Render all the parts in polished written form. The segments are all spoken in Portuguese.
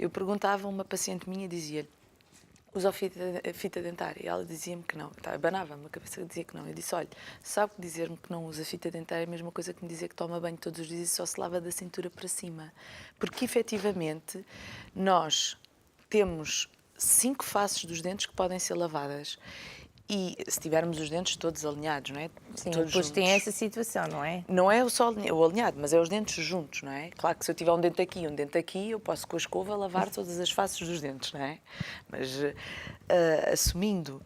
Eu perguntava a uma paciente minha e dizia-lhe: usa fita dentária? E ela dizia-me que não. Abanava-me a cabeça e dizia que não. Eu disse: olha, sabe que dizer-me que não usa fita dentária é a mesma coisa que me dizer que toma banho todos os dias e só se lava da cintura para cima. Porque, efetivamente, nós temos 5 faces dos dentes que podem ser lavadas. E se tivermos os dentes todos alinhados, não é? Sim, Todos depois juntos. tem essa situação, não é? Não é só o alinhado, mas é os dentes juntos, não é? Claro que se eu tiver um dente aqui e um dente aqui, eu posso com a escova lavar todas as faces dos dentes, não é? Mas assumindo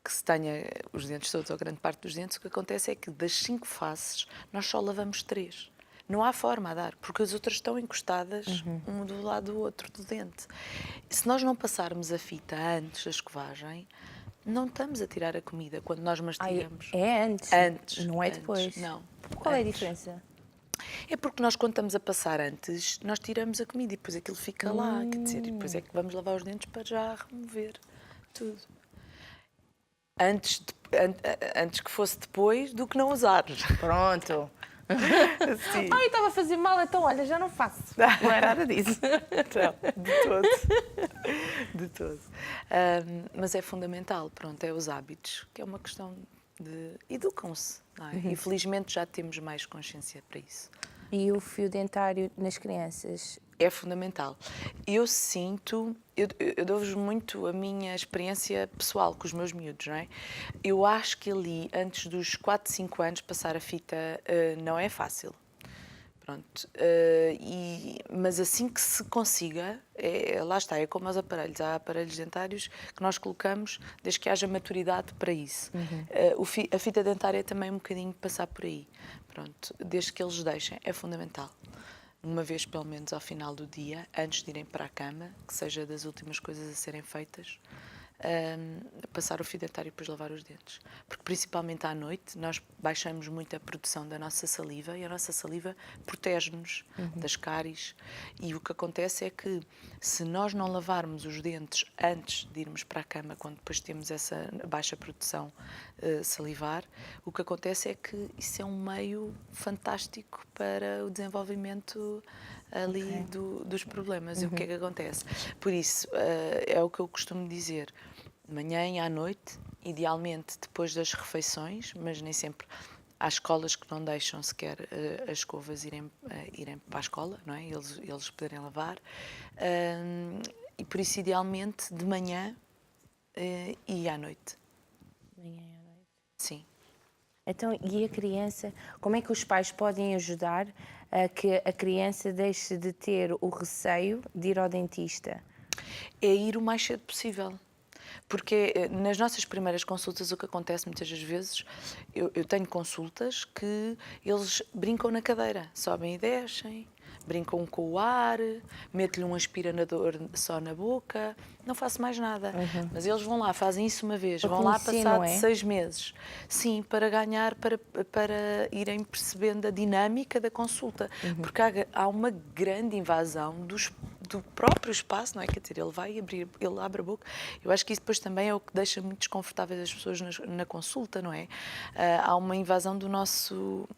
que se tenha os dentes todos ou grande parte dos dentes, o que acontece é que das 5 faces nós só lavamos 3. Não há forma a dar, porque as outras estão encostadas um do lado do outro do dente. Se nós não passarmos a fita antes da escovagem, não estamos a tirar a comida quando nós mastigamos. É antes, Antes. não é Antes, depois. não. Qual é a Antes. diferença? É porque nós, quando estamos a passar antes, nós tiramos a comida e depois aquilo fica lá, quer dizer, e depois é que vamos lavar os dentes para já remover tudo. Antes que fosse depois do que não usar. Pronto. Sim. Ai, estava a fazer mal, então olha, já não faço. Não é nada disso. Não, de todo. De todo. Mas é fundamental, pronto, é os hábitos, que é uma questão de... Educam-se, não é? E felizmente já temos mais consciência para isso. E o fio dentário nas crianças? É fundamental. Eu sinto, eu dou-vos muito a minha experiência pessoal com os meus miúdos, não é? Eu acho que ali, antes dos 4, 5 anos, passar a fita não é fácil. Pronto. Mas assim que se consiga, lá está, é como aos aparelhos. Há aparelhos dentários que nós colocamos desde que haja maturidade para isso. A fita dentária é também um bocadinho passar por aí. Pronto. Desde que eles deixem, é fundamental. Uma vez, pelo menos, ao final do dia, antes de irem para a cama, que seja das últimas coisas a serem feitas, passar o fio dentário e depois lavar os dentes. Porque, principalmente à noite, nós baixamos muito a produção da nossa saliva e a nossa saliva protege-nos das cáries. E o que acontece é que, se nós não lavarmos os dentes antes de irmos para a cama, quando depois temos essa baixa produção salivar, o que acontece é que isso é um meio fantástico para o desenvolvimento ali dos problemas. E o que é que acontece? Por isso, é o que eu costumo dizer, de manhã e à noite, idealmente depois das refeições, mas nem sempre. Há escolas que não deixam sequer as escovas irem para a escola, não é? Eles poderem lavar. E por isso, idealmente, de manhã e à noite. Manhã e à noite. Sim. Então, e a criança, como é que os pais podem ajudar a que a criança deixe de ter o receio de ir ao dentista? É ir o mais cedo possível. Porque nas nossas primeiras consultas o que acontece muitas das vezes, eu tenho consultas que eles brincam na cadeira, sobem e descem, brincam com o ar, meto-lhe um aspirador só na boca, não faço mais nada. Mas eles vão lá, fazem isso uma vez, Para vão lá conhecer, passado não é? 6 meses. Sim, para ganhar, para irem percebendo a dinâmica da consulta. Porque há uma grande invasão do próprio espaço, não é? Quer dizer, ele vai abrir, ele abre a boca. Eu acho que isso depois também é o que deixa muito desconfortáveis as pessoas na consulta, não é? Há uma invasão do nosso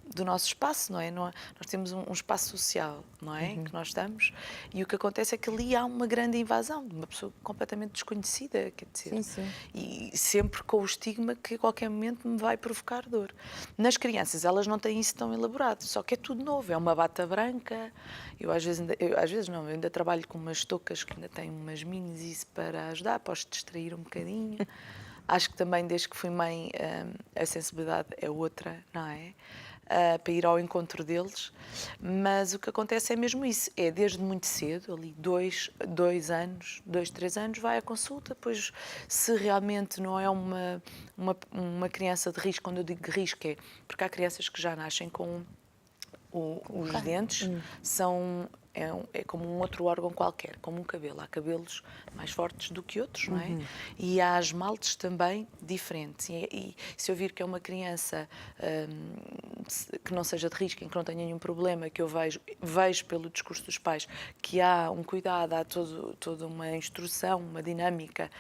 espaço, não é? Nós temos um espaço social, não é? Que nós estamos, e o que acontece é que ali há uma grande invasão de uma pessoa completamente desconhecida, quer dizer, Sim. e sempre com o estigma que a qualquer momento me vai provocar dor. Nas crianças, elas não têm isso tão elaborado, só que é tudo novo, é uma bata branca. Eu às vezes não, eu ainda trabalho com umas toucas que ainda têm umas minis e isso para ajudar, posso distrair um bocadinho. Acho que também desde que fui mãe a sensibilidade é outra, não é? Para ir ao encontro deles, mas o que acontece é mesmo isso, é desde muito cedo, ali 2, 3 anos, vai à consulta, depois se realmente não é uma criança de risco, quando eu digo risco é porque há crianças que já nascem com os dentes, é como um outro órgão qualquer, como um cabelo. Há cabelos mais fortes do que outros, não é? E há esmaltes também diferentes. E se eu vir que é uma criança que não seja de risco, em que não tenha nenhum problema, que eu vejo pelo discurso dos pais que há um cuidado, há toda uma instrução, uma dinâmica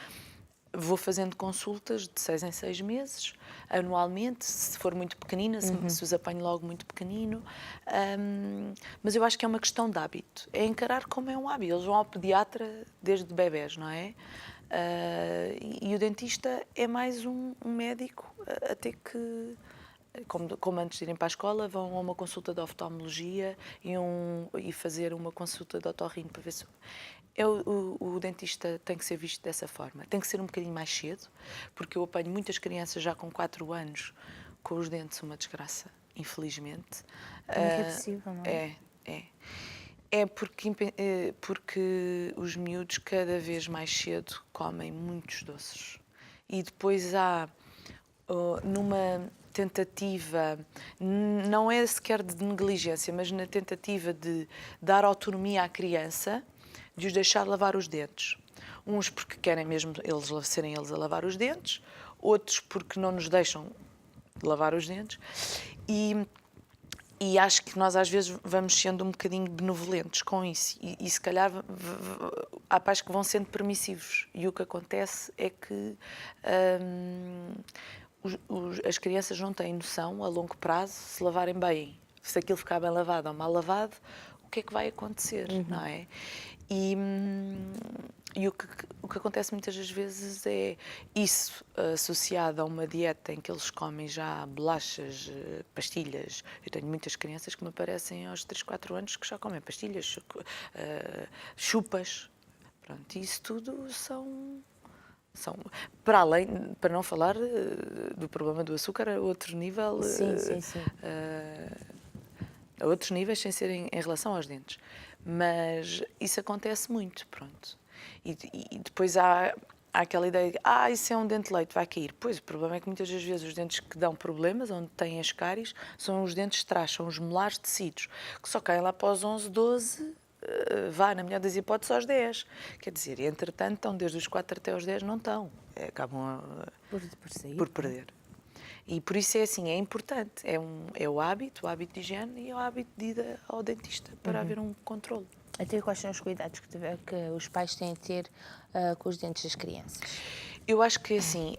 vou fazendo consultas de 6 em 6 meses, anualmente, se for muito pequenina, se os apanho logo muito pequenino. Mas eu acho que é uma questão de hábito. É encarar como é um hábito. Eles vão ao pediatra desde bebés, não é? E o dentista é mais um médico a ter que... Como antes de irem para a escola, vão a uma consulta de oftalmologia e fazer uma consulta de otorrino para ver se... O dentista tem que ser visto dessa forma. Tem que ser um bocadinho mais cedo, porque eu apanho muitas crianças já com 4 anos com os dentes uma desgraça, infelizmente. Como é que é possível, não é? É. É porque os miúdos cada vez mais cedo comem muitos doces. E depois há, numa tentativa, não é sequer de negligência, mas na tentativa de dar autonomia à criança, de os deixar lavar os dentes. Uns porque querem mesmo serem eles a lavar os dentes, outros porque não nos deixam lavar os dentes. E acho que nós às vezes vamos sendo um bocadinho benevolentes com isso e se calhar há pais que vão sendo permissivos e o que acontece é que as crianças não têm noção a longo prazo, se lavarem bem, se aquilo ficar bem lavado ou mal lavado, o que é que vai acontecer, não é? E o que acontece muitas das vezes é isso associado a uma dieta em que eles comem já bolachas, pastilhas. Eu tenho muitas crianças que me aparecem aos 3, 4 anos que já comem pastilhas, chupas. Pronto, isso tudo são para além, para não falar do problema do açúcar a outro nível. Sim. A outros níveis sem ser em relação aos dentes. Mas isso acontece muito, pronto. E depois há aquela ideia de isso é um dente de leite, vai cair. Pois, o problema é que muitas das vezes os dentes que dão problemas, onde têm as cáries, são os dentes de trás, são os molares tecidos, que só caem lá para os 11, 12, na melhor das hipóteses, aos 10. Quer dizer, entretanto, estão desde os 4 até aos 10, não estão. Acabam por perder. E por isso é assim, é importante, é o hábito de higiene e é o hábito de ida ao dentista para haver um controle. Até quais são os cuidados que os pais têm a ter com os dentes das crianças? Eu acho que assim,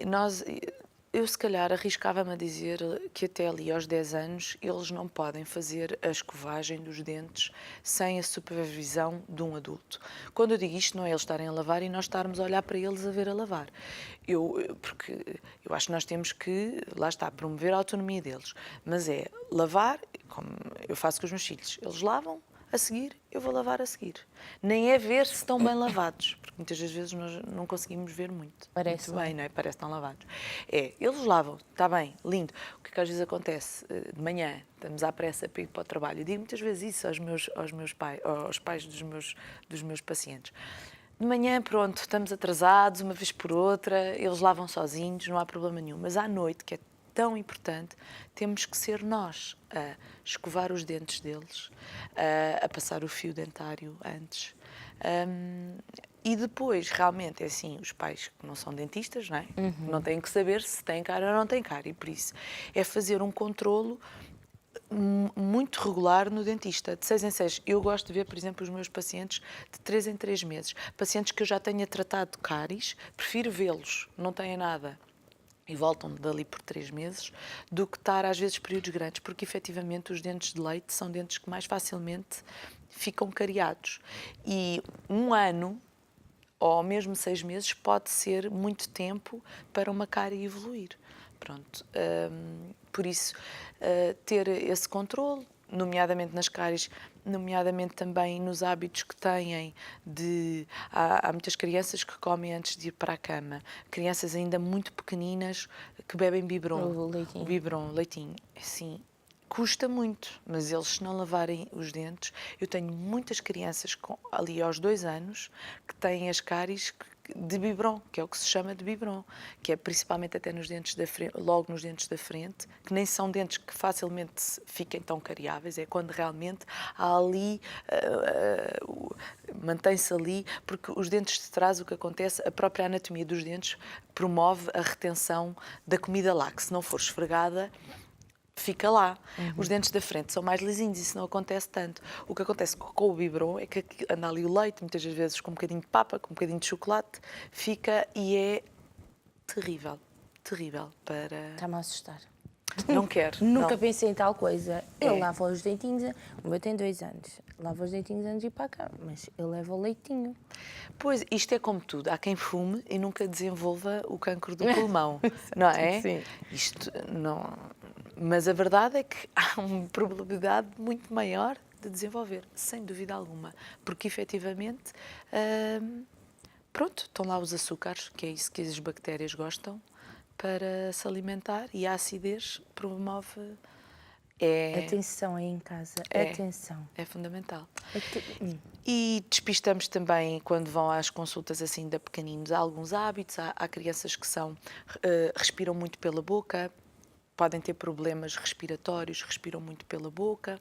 eu se calhar arriscava-me a dizer que até ali aos 10 anos eles não podem fazer a escovagem dos dentes sem a supervisão de um adulto. Quando eu digo isto, não é eles estarem a lavar e nós estarmos a olhar para eles a ver a lavar. Porque eu acho que nós temos que, lá está, promover a autonomia deles. Mas é lavar, como eu faço com os meus filhos, eles lavam, a seguir, eu vou lavar a seguir. Nem é ver se estão bem lavados, porque muitas das vezes nós não conseguimos ver muito. Parece muito bem, não é? Parece que estão lavados. Eles lavam, está bem, lindo. O que às vezes acontece? De manhã, estamos à pressa para ir para o trabalho. Eu digo muitas vezes isso aos meus pais, aos pais dos meus pacientes. De manhã, pronto, estamos atrasados, uma vez por outra, eles lavam sozinhos, não há problema nenhum. Mas à noite, que é tão importante, temos que ser nós a escovar os dentes deles, a passar o fio dentário antes. E depois, realmente, é assim, os pais que não são dentistas, não é? Não têm que saber se têm cárie ou não têm cárie. E por isso, é fazer um controlo muito regular no dentista, de 6 em 6. Eu gosto de ver, por exemplo, os meus pacientes de 3 em 3 meses. Pacientes que eu já tenha tratado de cáries, prefiro vê-los, não têm nada e voltam dali por 3 meses, do que estar às vezes períodos grandes, porque efetivamente os dentes de leite são dentes que mais facilmente ficam cariados. E 1 ano, ou mesmo 6 meses, pode ser muito tempo para uma cárie evoluir. Pronto, por isso, ter esse controle, nomeadamente nas cáries, nomeadamente também nos hábitos que têm há muitas crianças que comem antes de ir para a cama, crianças ainda muito pequeninas que bebem biberon. O leitinho. O biberon, leitinho, assim, custa muito, mas eles se não lavarem os dentes, eu tenho muitas crianças ali aos 2 anos que têm as cáries de biberon, que é o que se chama de biberon, que é principalmente até nos dentes da frente, logo nos dentes da frente, que nem são dentes que facilmente fiquem tão cariáveis, é quando realmente há ali, mantém-se ali, porque os dentes de trás, o que acontece, a própria anatomia dos dentes promove a retenção da comida lá, que se não for esfregada, fica lá. Os dentes da frente são mais lisinhos, isso não acontece tanto. O que acontece com o biberon é que anda ali o leite, muitas vezes com um bocadinho de papa, com um bocadinho de chocolate, fica e é terrível, terrível para... Está-me a assustar. Não quero. Nunca não. pensei em tal coisa. Eu É. lavo os dentinhos, o meu tem 2 anos. Lavo os dentinhos antes de ir para a cama, mas eu levo o leitinho. Pois, isto é como tudo. Há quem fume e nunca desenvolva o cancro do pulmão, não é? Sim. Isto não... Mas a verdade é que há uma probabilidade muito maior de desenvolver, sem dúvida alguma. Porque, efetivamente, pronto, estão lá os açúcares, que é isso que as bactérias gostam, para se alimentar, e a acidez promove... Atenção aí em casa, É. atenção. É fundamental. É que- E despistamos também, quando vão às consultas assim de pequeninos, há alguns hábitos. Há crianças que respiram muito pela boca, podem ter problemas respiratórios, respiram muito pela boca.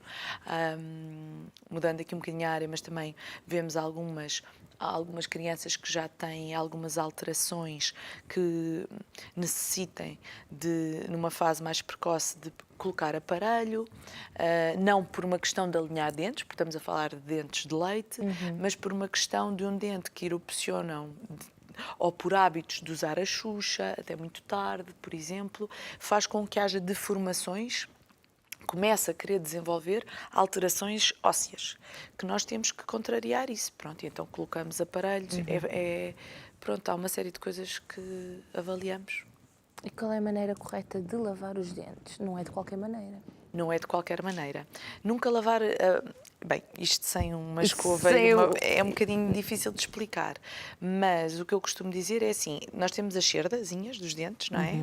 Mudando aqui um bocadinho a área, mas também vemos há algumas crianças que já têm algumas alterações que necessitem de, numa fase mais precoce, de colocar aparelho, não por uma questão de alinhar dentes, porque estamos a falar de dentes de leite, mas por uma questão de um dente que erupcionam ou por hábitos de usar a Xuxa até muito tarde, por exemplo, faz com que haja deformações, começa a querer desenvolver alterações ósseas, que nós temos que contrariar isso. Pronto, então colocamos aparelhos, pronto, há uma série de coisas que avaliamos. E qual é a maneira correta de lavar os dentes? Não é de qualquer maneira. Não é de qualquer maneira. Nunca lavar... bem, isto sem uma escova Sem é um bocadinho difícil de explicar. Mas o que eu costumo dizer é assim, nós temos as cerdazinhas dos dentes, não é?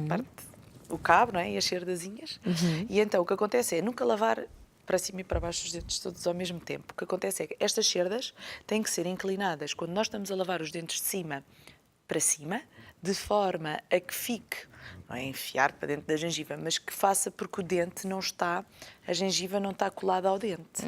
O cabo, não é? E as cerdazinhas. E então o que acontece é nunca lavar para cima e para baixo os dentes todos ao mesmo tempo. O que acontece é que estas cerdas têm que ser inclinadas quando nós estamos a lavar os dentes de cima para cima, de forma a que fique, não é enfiar para dentro da gengiva, mas que faça porque o dente não está, a gengiva não está colada ao dente.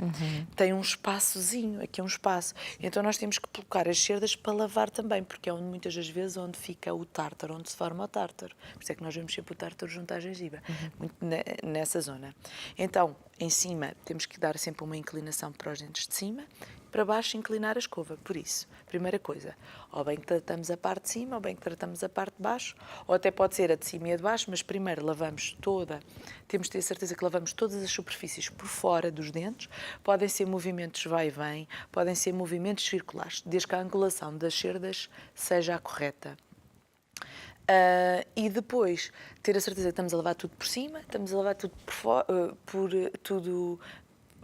Tem um espaçozinho, aqui é um espaço. Então nós temos que colocar as cerdas para lavar também, porque é onde muitas das vezes onde fica o tártaro, onde se forma o tártaro. Por isso é que nós vemos sempre o tártaro junto à gengiva, muito nessa zona. Então, em cima, temos que dar sempre uma inclinação para os dentes de cima, para baixo inclinar a escova. Por isso, primeira coisa, ou bem que tratamos a parte de cima, ou bem que tratamos a parte de baixo, ou até pode ser a de cima e a de baixo, mas primeiro lavamos temos de ter certeza que lavamos todas as superfícies por fora dos dentes. Podem ser movimentos vai e vem, podem ser movimentos circulares, desde que a angulação das cerdas seja a correta. E depois ter a certeza que estamos a lavar tudo por cima, estamos a lavar tudo tudo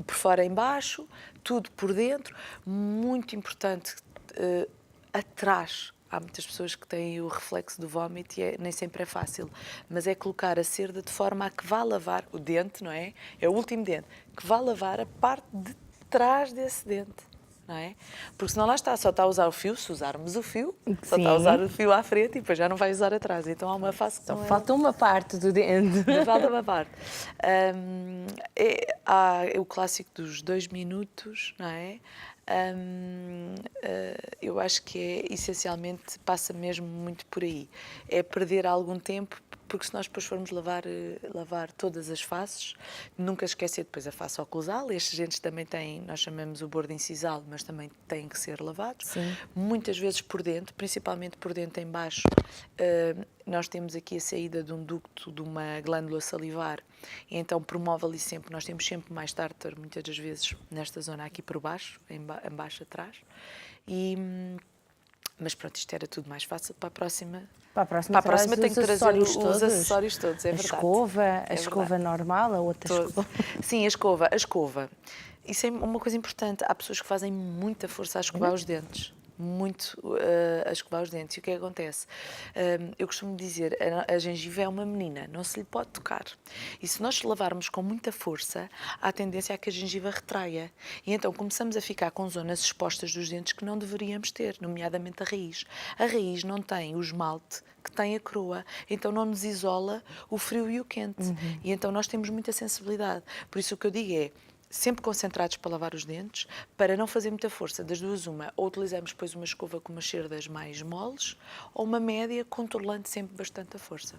por fora em baixo, tudo por dentro. Muito importante, atrás. Há muitas pessoas que têm o reflexo do vómito e nem sempre é fácil, mas é colocar a cerda de forma a que vá lavar o dente, não é? É o último dente, que vá lavar a parte de trás desse dente. Não é? Porque senão lá está, só está a usar o fio, se usarmos o fio, só está a usar o fio à frente e depois já não vai usar atrás. Então há uma fase que Só falta uma parte do dente. falta uma parte. Há o clássico dos 2 minutos, não é? Eu acho que essencialmente passa mesmo muito por aí. É perder algum tempo, porque se nós depois formos lavar todas as faces, nunca esquecer depois a face oclusal. Estes dentes também têm, nós chamamos o bordo incisal, mas também têm que ser lavados. Sim. Muitas vezes por dentro, principalmente por dentro em baixo, nós temos aqui a saída de um ducto de uma glândula salivar, e então promove ali sempre, nós temos sempre mais tártaro, muitas das vezes nesta zona aqui por baixo, em baixo atrás. Mas pronto, isto era tudo mais fácil para a próxima. Para a próxima Tenho que trazer os acessórios todos, é a verdade. escova, É escova verdade. normal, a outra escova. Sim, a escova. Isso é uma coisa importante. Há pessoas que fazem muita força a escovar os dentes. Muito a escovar os dentes. E o que é que acontece? Eu costumo dizer, a gengiva é uma menina, não se lhe pode tocar. E se nós lavarmos com muita força, há tendência a que a gengiva retraia. E então começamos a ficar com zonas expostas dos dentes que não deveríamos ter, nomeadamente a raiz. A raiz não tem o esmalte que tem a coroa, então não nos isola o frio e o quente. E então nós temos muita sensibilidade. Por isso o que eu digo é, sempre concentrados para lavar os dentes, para não fazer muita força. Das duas, uma, ou utilizamos depois uma escova com umas cerdas mais moles, ou uma média, controlando sempre bastante a força.